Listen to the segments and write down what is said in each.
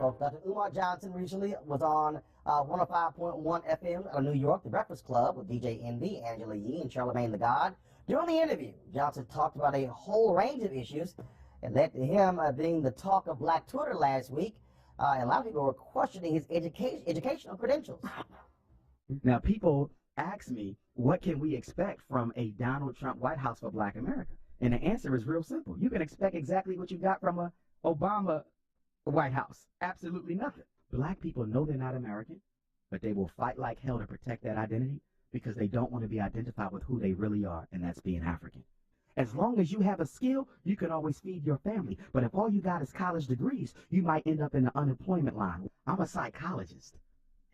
folks. Dr. Umar Johnson recently was on 105.1 FM out of New York, The Breakfast Club, with DJ Envy, Angela Yee, and Charlemagne the God. During the interview, Johnson talked about a whole range of issues and led to him being the talk of Black Twitter last week. And a lot of people were questioning his educational credentials. Now, people ask me, what can we expect from a Donald Trump White House for Black America? And the answer is real simple. You can expect exactly what you got from a Obama White House. Absolutely nothing. Black people know they're not American, but they will fight like hell to protect that identity because they don't want to be identified with who they really are, and that's being African. As long as you have a skill, you can always feed your family. But if all you got is college degrees, you might end up in the unemployment line. I'm a psychologist.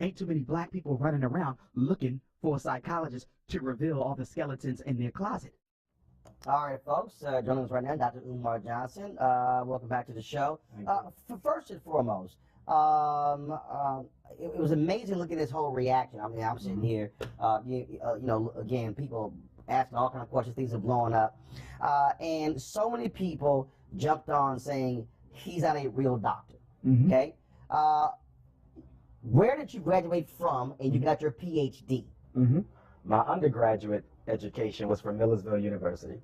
Ain't too many black people running around looking for a psychologist to reveal all the skeletons in their closet. All right, folks, joining us right now, Dr. Umar Johnson. Welcome back to the show. First and foremost, it was amazing looking at this whole reaction. I mean, I'm sitting here, again, people asking all kinds of questions, things are blowing up. And so many people jumped on saying he's not a real doctor, okay? Where did you graduate from and you got your PhD? My undergraduate education was from Millersville University.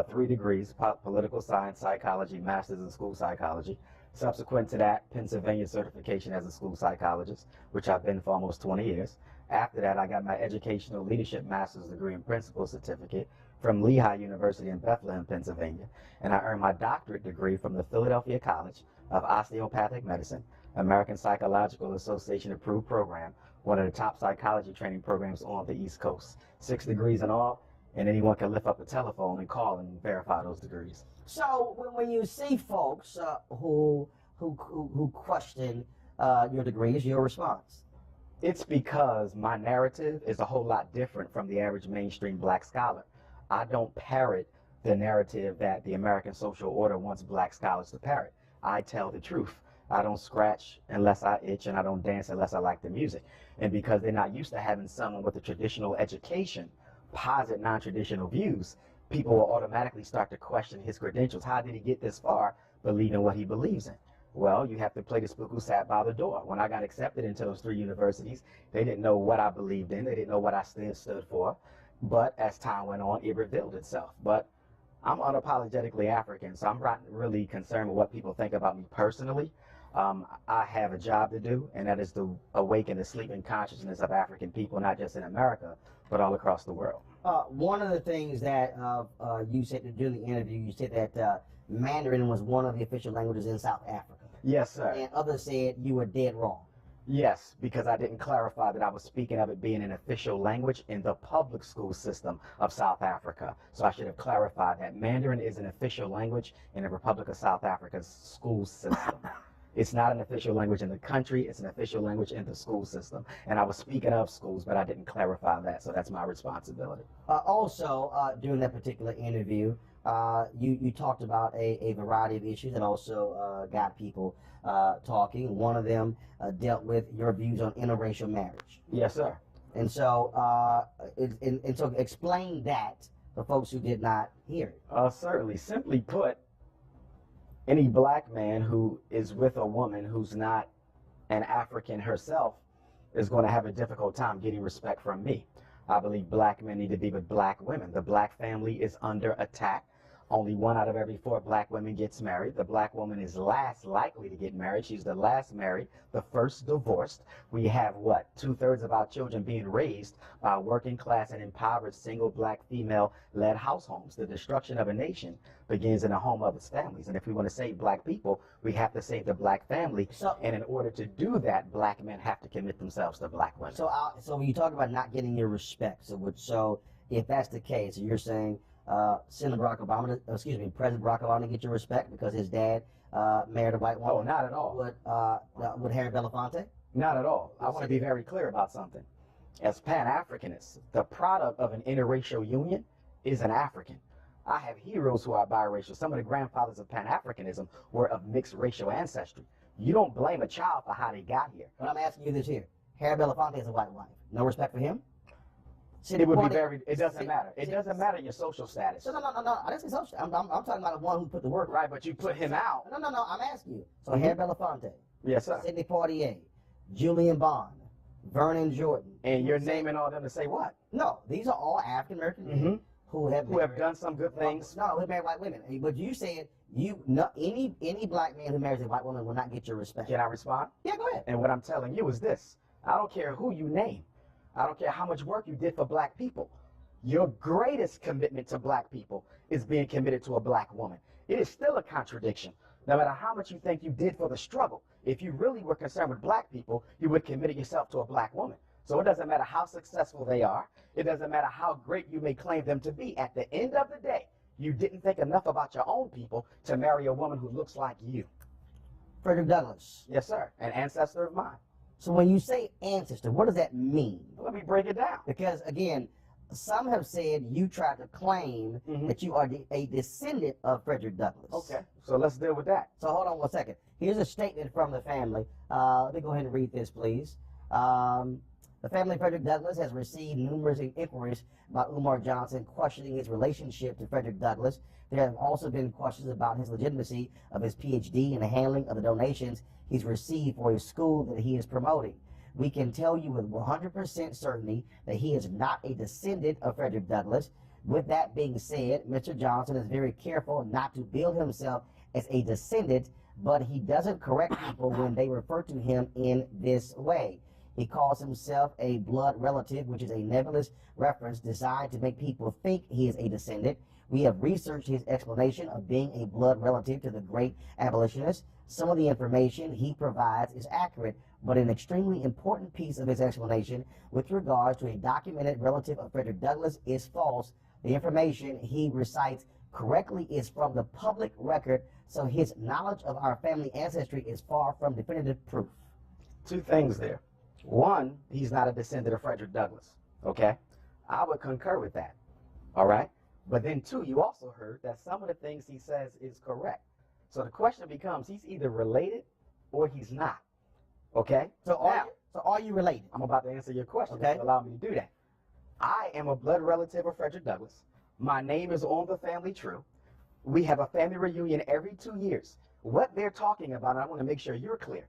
3 degrees, political science, psychology, master's in school psychology. Subsequent to that, Pennsylvania certification as a school psychologist, which I've been for almost 20 years. After that, I got my educational leadership master's degree and principal certificate from Lehigh University in Bethlehem, Pennsylvania. And I earned my doctorate degree from the Philadelphia College of Osteopathic Medicine, American Psychological Association approved program, one of the top psychology training programs on the East Coast. 6 degrees in all, and anyone can lift up a telephone and call and verify those degrees. So when you see folks who question your degrees, your response? It's because my narrative is a whole lot different from the average mainstream black scholar. I don't parrot the narrative that the American social order wants black scholars to parrot. I tell the truth. I don't scratch unless I itch, and I don't dance unless I like the music. And because they're not used to having someone with a traditional education posit non-traditional views, people will automatically start to question his credentials. How did he get this far believing what he believes in? Well, you have to play the spook who sat by the door. When I got accepted into those 3 universities, they didn't know what I believed in. They didn't know what I stood for. But as time went on, it revealed itself. But I'm unapologetically African, so I'm not really concerned with what people think about me personally. I have a job to do, and that is to awaken the sleeping consciousness of African people, not just in America, but all across the world. One of the things that you said during the interview, you said that Mandarin was one of the official languages in South Africa. Yes, sir. And others said you were dead wrong. Yes, because I didn't clarify that I was speaking of it being an official language in the public school system of South Africa. So I should have clarified that Mandarin is an official language in the Republic of South Africa's school system. It's not an official language in the country, it's an official language in the school system. And I was speaking of schools, but I didn't clarify that, so that's my responsibility. Also, during that particular interview, you talked about a variety of issues that also got people talking. One of them dealt with your views on interracial marriage. Yes, sir. And so, so explain that for folks who did not hear it. Certainly. Simply put, any black man who is with a woman who's not an African herself is going to have a difficult time getting respect from me. I believe black men need to be with black women. The black family is under attack. Only 1 out of every 4 black women gets married. The black woman is last likely to get married. She's the last married, the first divorced. We have, what, 2/3 of our children being raised by working class and impoverished single black female-led households. The destruction of a nation begins in the home of its families. And if we want to save black people, we have to save the black family. And in order to do that, black men have to commit themselves to black women. So when you talk about not getting your respect, so if that's the case, you're saying President Barack Obama to get your respect because his dad married a white woman? Oh, not at all. Would Harry Belafonte? Not at all. I want to be very clear about something. As Pan-Africanists, the product of an interracial union is an African. I have heroes who are biracial. Some of the grandfathers of Pan-Africanism were of mixed racial ancestry. You don't blame a child for how they got here. But I'm asking you this here. Harry Belafonte is a white wife. No respect for him? It would be very, it doesn't matter. It doesn't matter your social status. No. I didn't say social. I'm talking about the one who put the work. Right, but you put him out. No. I'm asking you. So Harry Belafonte. Yes, sir. Sidney Poitier, Julian Bond, Vernon Jordan. And you're naming all them to say what? No, these are all African American men who have done some good things. No, who married white women. But you said any black man who marries a white woman will not get your respect. Can I respond? Yeah, go ahead. And what I'm telling you is this. I don't care who you name. I don't care how much work you did for black people. Your greatest commitment to black people is being committed to a black woman. It is still a contradiction. No matter how much you think you did for the struggle, if you really were concerned with black people, you would have committed yourself to a black woman. So it doesn't matter how successful they are. It doesn't matter how great you may claim them to be. At the end of the day, you didn't think enough about your own people to marry a woman who looks like you. Frederick Douglass. Yes, sir. An ancestor of mine. So when you say ancestor, what does that mean? Let me break it down. Because, again, some have said you tried to claim that you are a descendant of Frederick Douglass. Okay, so let's deal with that. So hold on one second. Here's a statement from the family. Let me go ahead and read this, please. The family of Frederick Douglass has received numerous inquiries about Umar Johnson questioning his relationship to Frederick Douglass. There have also been questions about his legitimacy of his PhD and the handling of the donations he's received for his school that he is promoting. We can tell you with 100% certainty that he is not a descendant of Frederick Douglass. With that being said, Mr. Johnson is very careful not to bill himself as a descendant, but he doesn't correct people when they refer to him in this way. He calls himself a blood relative, which is a nebulous reference designed to make people think he is a descendant. We have researched his explanation of being a blood relative to the great abolitionist. Some of the information he provides is accurate, but an extremely important piece of his explanation with regards to a documented relative of Frederick Douglass is false. The information he recites correctly is from the public record, so his knowledge of our family ancestry is far from definitive proof. Two things there. One, he's not a descendant of Frederick Douglass, okay? I would concur with that, all right? But then two, you also heard that some of the things he says is correct. So the question becomes, he's either related or he's not, okay? So are you related? I'm about to answer your question. Okay. Allow me to do that. I am a blood relative of Frederick Douglass. My name is on the family tree. We have a family reunion every 2 years. What they're talking about, and I want to make sure you're clear,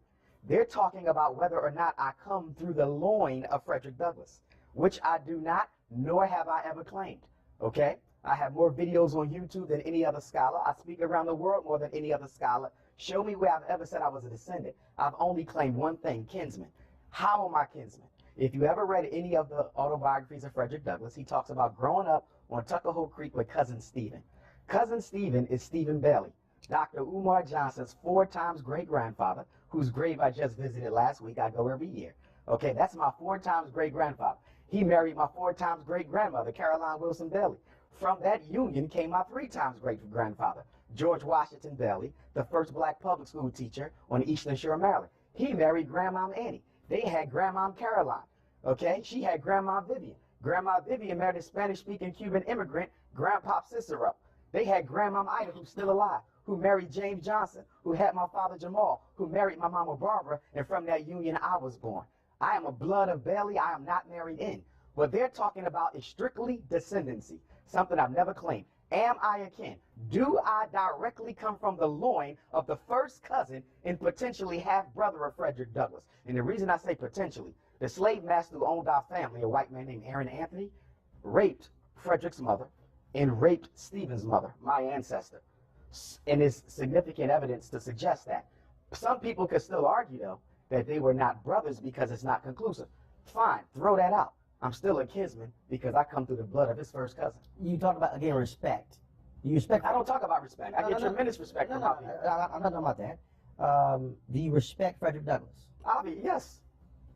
they're talking about whether or not I come through the loin of Frederick Douglass, which I do not, nor have I ever claimed, okay? I have more videos on YouTube than any other scholar. I speak around the world more than any other scholar. Show me where I've ever said I was a descendant. I've only claimed one thing, kinsman. How am I kinsman? If you ever read any of the autobiographies of Frederick Douglass, he talks about growing up on Tuckahoe Creek with Cousin Stephen. Cousin Stephen is Stephen Bailey, Dr. Umar Johnson's 4 times great-grandfather, whose grave I just visited last week. I go every year. Okay, that's my 4 times great-grandfather. He married my 4 times great-grandmother, Caroline Wilson Bailey. From that union came my 3 times great-grandfather, George Washington Bailey, the first black public school teacher on the Eastern Shore of Maryland. He married Grandmom Annie. They had Grandmom Caroline. Okay, she had Grandma Vivian. Grandma Vivian married a Spanish-speaking Cuban immigrant, Grandpa Cicero. They had Grandmom Ida, who's still alive, who married James Johnson, who had my father Jamal, who married my mama Barbara, and from that union I was born. I am a blood of Bailey. I am not married in. What they're talking about is strictly descendancy, something I've never claimed. Am I a kin? Do I directly come from the loin of the first cousin and potentially half-brother of Frederick Douglass? And the reason I say potentially, the slave master who owned our family, a white man named Aaron Anthony, raped Frederick's mother and raped Stephen's mother, my ancestor. And there's significant evidence to suggest that. Some people could still argue, though, that they were not brothers because it's not conclusive. Fine, throw that out. I'm still a kinsman because I come through the blood of his first cousin. You talk about, again, respect. Do you respect? I don't talk about respect. I get tremendous respect from my people. I'm not talking about that. Do you respect Frederick Douglass? Obviously, yes.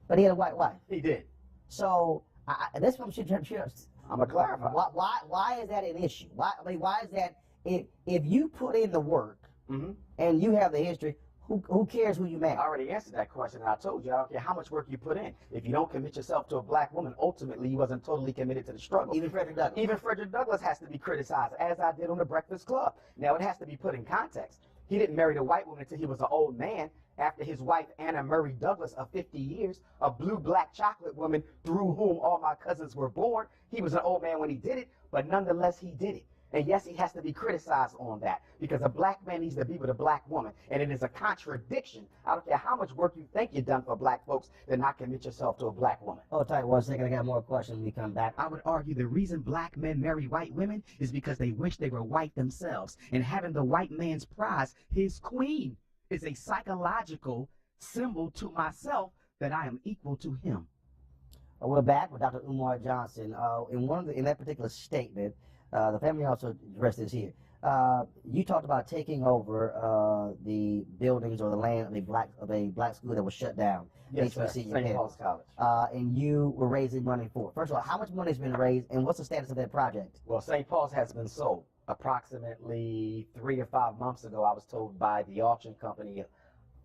But he had a white wife. He did. So that's what I'm sure. I'm gonna clarify. Why is that an issue? Why is that if you put in the work and you have the history, who cares who you marry? I already answered that question, and I told you I don't care how much work you put in. If you don't commit yourself to a black woman, ultimately you wasn't totally committed to the struggle. Even Frederick Douglass. Even Frederick Douglass has to be criticized, as I did on the Breakfast Club. Now it has to be put in context. He didn't marry the white woman until he was an old man. After his wife Anna Murray Douglass of 50 years, a blue-black chocolate woman through whom all my cousins were born. He was an old man when he did it, but nonetheless he did it. And yes, he has to be criticized on that because a black man needs to be with a black woman. And it is a contradiction. I don't care how much work you think you've done for black folks to not commit yourself to a black woman. Hold tight 1 second. I got more questions when we come back. I would argue the reason black men marry white women is because they wish they were white themselves. And having the white man's prize, his queen, is a psychological symbol to myself that I am equal to him. We're back with Dr. Umar Johnson. In that particular statement, the family also addressed this here. You talked about taking over the buildings or the land of a black school that was shut down. Yes, sir. St. Paul's College. And you were raising money for it. First of all, how much money has been raised, and what's the status of that project? Well, St. Paul's has been sold. Approximately 3 to 5 months ago, I was told by the auction company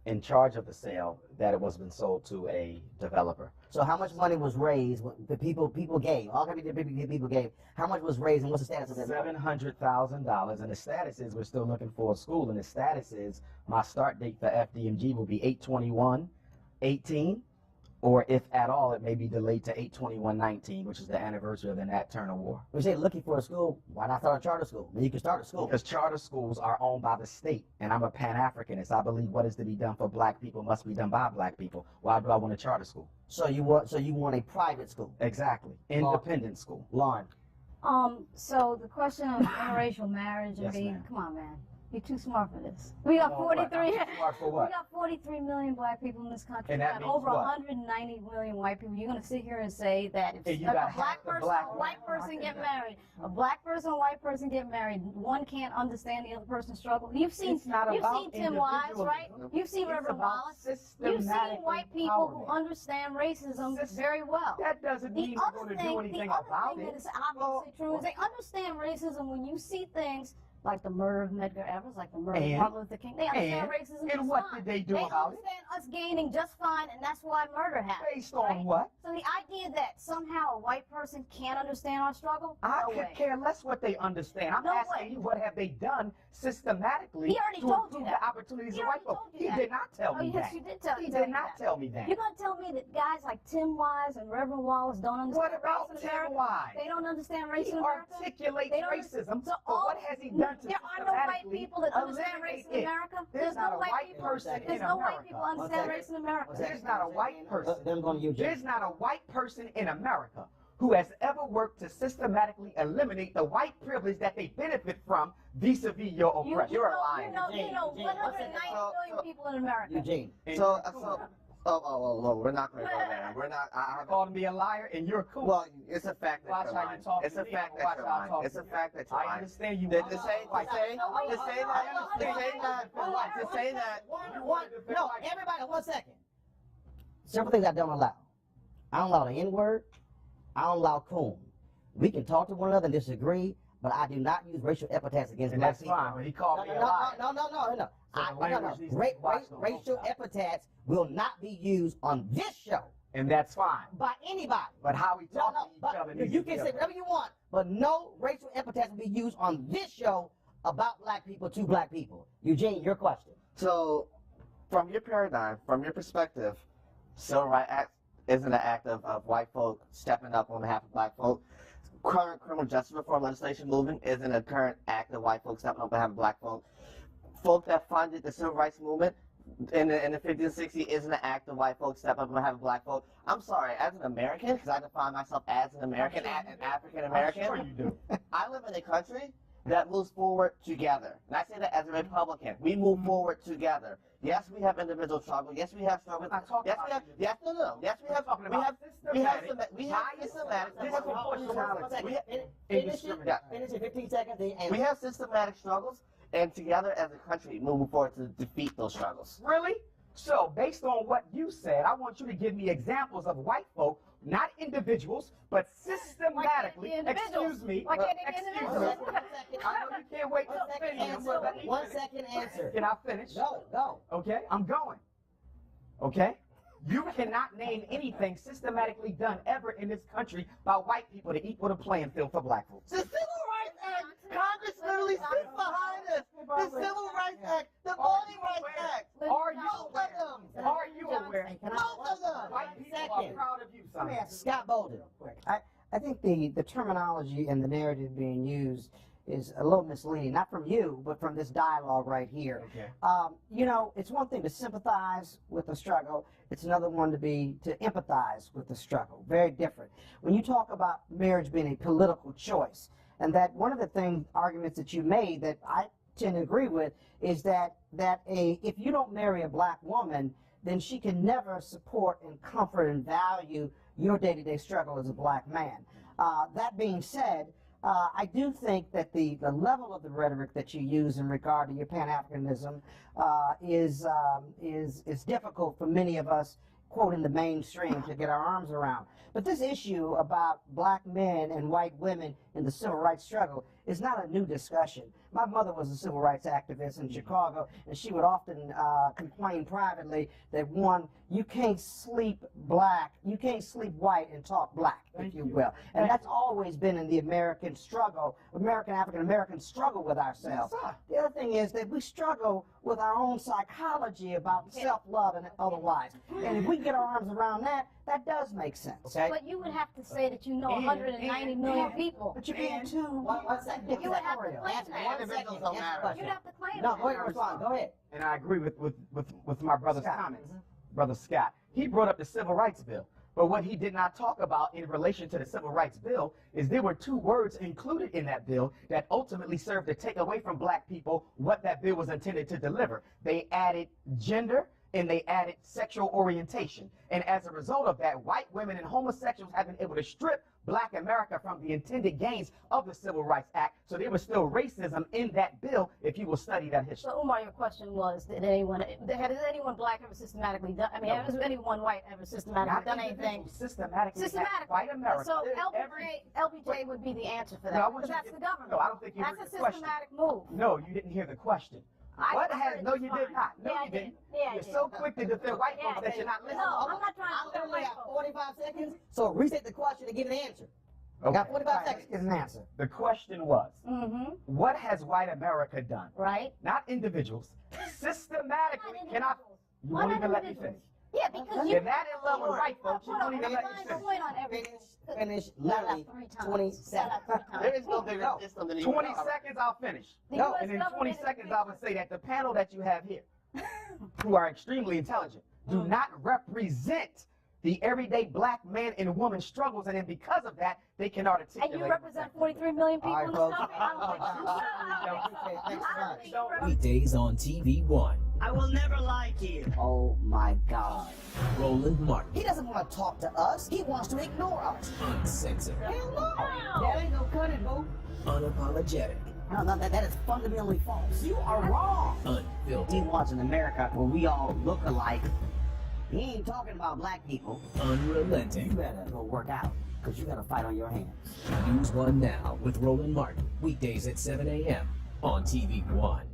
in charge of the sale that it was been sold to a developer. So how much money was raised? The people gave. All kinds of people gave. How much was raised, and what's the status of that? $700,000, and the status is we're still looking for a school, and the status is my start date for FDMG will be 8/21/18, or if at all, it may be delayed to 8/21/19, which is the anniversary of the Nat Turner War. We say looking for a school. Why not start a charter school? Then you can start a school. Because charter schools are owned by the state, and I'm a Pan-Africanist. I believe what is to be done for black people must be done by black people. Why do I want a charter school? So you want a private school? Exactly, independent school. Lauren. So the question of interracial marriage and Yes, ma'am. come on, man. You're too smart for this. We got 43. What? I'm too smart for what? We got 43 million black people in this country. And We that got means over what? 190 million white people. You're gonna sit here and say that if Hey, you a got black half the person, black a white women. person get married, a black person, a white person get married, one can't understand the other person's struggle. You've seen It's not about Tim Wise, right? individualism. You've seen It's Reverend about Wallace. You've systematic seen white people who empowerment. understand racism System- very well. That doesn't The mean we're going other to do thing, anything the other about thing it. that is obviously true is they understand racism when you see things like the murder of Medgar Evers, like the murder of Martin Luther King. They understand racism And just what fine. did they do They about it? understand us gaining just fine, and that's why murder happened. Based on right? what? So the idea that somehow a white person can't understand our struggle, I no could way. care less what they understand. I'm No asking way. you, what have they done systematically He already to told you improve that. the opportunities He of white already folks? told you He that. did not tell Oh, me yes, that. you did tell He tell did me not that. tell me that. You're gonna tell me that guys like Tim Wise and Reverend Wallace don't understand What about race in Tim America? Wise? They don't understand race He in America. articulates They don't- racism, so but all- what has he done to There are no white systematically people that understand race in eliminate it? America. There's not a white people. person There's in no white America. people understand race in America. There's not a white person. Them going to Eugene. There's not a white person in America who has ever worked to systematically eliminate the white privilege that they benefit from vis-a-vis your oppression. You You're know, lying. you know, Eugene, 190 million people in America. Eugene. We're not going to go there. We're not. You called me a liar, and you're cool. Well, it's a fact that Watch you're how you lying. talk It's to a me, fact and that watch you're how I lying. talk It's to a you. fact that you're I lying. understand you. To want say to that No, everybody, 1 second. Several things I don't allow. I don't allow the N-word. I don't allow coon. We can talk to one another and disagree, but I do not use racial epithets against And black that's people. fine, but he called me a No. liar. So the language needs to be watched on both Racial sides. epithets will not be used on this show And that's fine. by anybody. But how we talk to each but other needs you to be can say different. whatever you want, but no racial epithets will be used on this show about black people to black people. Eugene, your question. So, from your paradigm, from your perspective, Civil Rights Act isn't an act of white folk stepping up on behalf of black folk. Current criminal justice reform legislation movement isn't a current act of white folks stepping up on behalf of black folk. Folk that funded the civil rights movement in the 50s and 60s isn't an act of white folks stepping up on behalf of black folk. I'm sorry, as an American, because I define myself as an American, an African American. I'm sure you do. I live in a country that moves forward together. And I say that as a Republican. We move forward together. Yes, we have individual struggle. Yes, we have struggle. I'm not talking Yes, we have. about Yes, no. Yes, we have. talking We have. about We have. systematic We have bias, systematic. disproportionality. Finish it in 15 seconds. We have systematic struggles, and together as a country, moving forward to defeat those struggles. Really? So, based on what you said, I want you to give me examples of white folk, not individuals, but systematically. Why can't it be individuals? Excuse me. Why can't it be Excuse individuals? me. I know you can't wait to finish, but let me 1 finish. second answer. Can I finish? Go. Okay, I'm going. Okay? You cannot name anything systematically done ever in this country by white people to equal the playing field for black folks. The Civil Rights Act, Congress literally sits behind us. The Civil Rights Act, the Voting Rights Act. Are you Both aware? of them. Are you aware? Hey, can I- Both of them. White people are Second. proud of you, Let son. me ask Scott Bolden. I think the terminology and the narrative being used is a little misleading, not from you, but from this dialogue right here. Okay. You know, it's one thing to sympathize with the struggle. It's another one to empathize with the struggle. Very different. When you talk about marriage being a political choice, and that one of the arguments that you made that I tend to agree with is that if you don't marry a black woman, then she can never support and comfort and value your day-to-day struggle as a black man. That being said, I do think that the level of the rhetoric that you use in regard to your Pan-Africanism is difficult for many of us, quote, in the mainstream to get our arms around. But this issue about black men and white women in the civil rights struggle is not a new discussion. My mother was a civil rights activist in Chicago, and she would often complain privately that, one, you can't sleep white and talk black, if you will. And that's always been in the American struggle, African-American struggle with ourselves. The other thing is that we struggle with our own psychology about self-love and otherwise. And if we get our arms around that, that does make sense. Okay? But you would have to say that you know 190 million people. But you're being too... You would have to claim that. Individuals don't matter. You'd have to claim No, that. go ahead, respond. Go ahead. And I agree with my brother's Scott. comments. Brother Scott, he brought up the Civil Rights Bill. But what he did not talk about in relation to the Civil Rights Bill is there were two words included in that bill that ultimately served to take away from black people what that bill was intended to deliver. They added gender and they added sexual orientation. And as a result of that, white women and homosexuals have been able to strip black America from the intended gains of the Civil Rights Act. So there was still racism in that bill if you will study that history. So Umar, your question was, has anyone black ever systematically done, has anyone white ever systematically done anything? Systematically. White America. So LBJ would be the answer for that, No, because that's the government. No, I don't think you heard That's the a question. systematic move. No, you didn't hear the question. No, you did not. No, Yeah, you didn't. Yeah, You're so quick to defend white folks that you're not listening. No, I'm not trying to defend only white have folks. 45 seconds, so reset the question and give an answer. I got 45 seconds to get an answer. The question was, Mm-hmm. what has white America done? Right? Not individuals. Systematically. Cannot. You won't even let me finish. Yeah, because You're not in love with white folks. You won't even let me finish. point on everything. Finish literally 20 seconds. There is no bigger system than 20 seconds, I'll finish. No. And in 20 seconds, I would say that the panel that you have here, who are extremely intelligent, do not represent the everyday black man and woman struggles, and then because of that, they can articulate. And you represent 43 million people in All this right, country? I don't think so. Weekdays on TV One. I will never lie to you. Oh my God. Roland Martin. He doesn't want to talk to us. He wants to ignore us. Uncensored. Hell no. That ain't no cut it, boo. Unapologetic. No, that is fundamentally false. You are wrong. He Unfiltered. wants an America where we all look alike. He ain't talking about black people. You Unrelenting. better go work out, because you got a fight on your hands. News One Now with Roland Martin. Weekdays at 7 a.m. on TV One.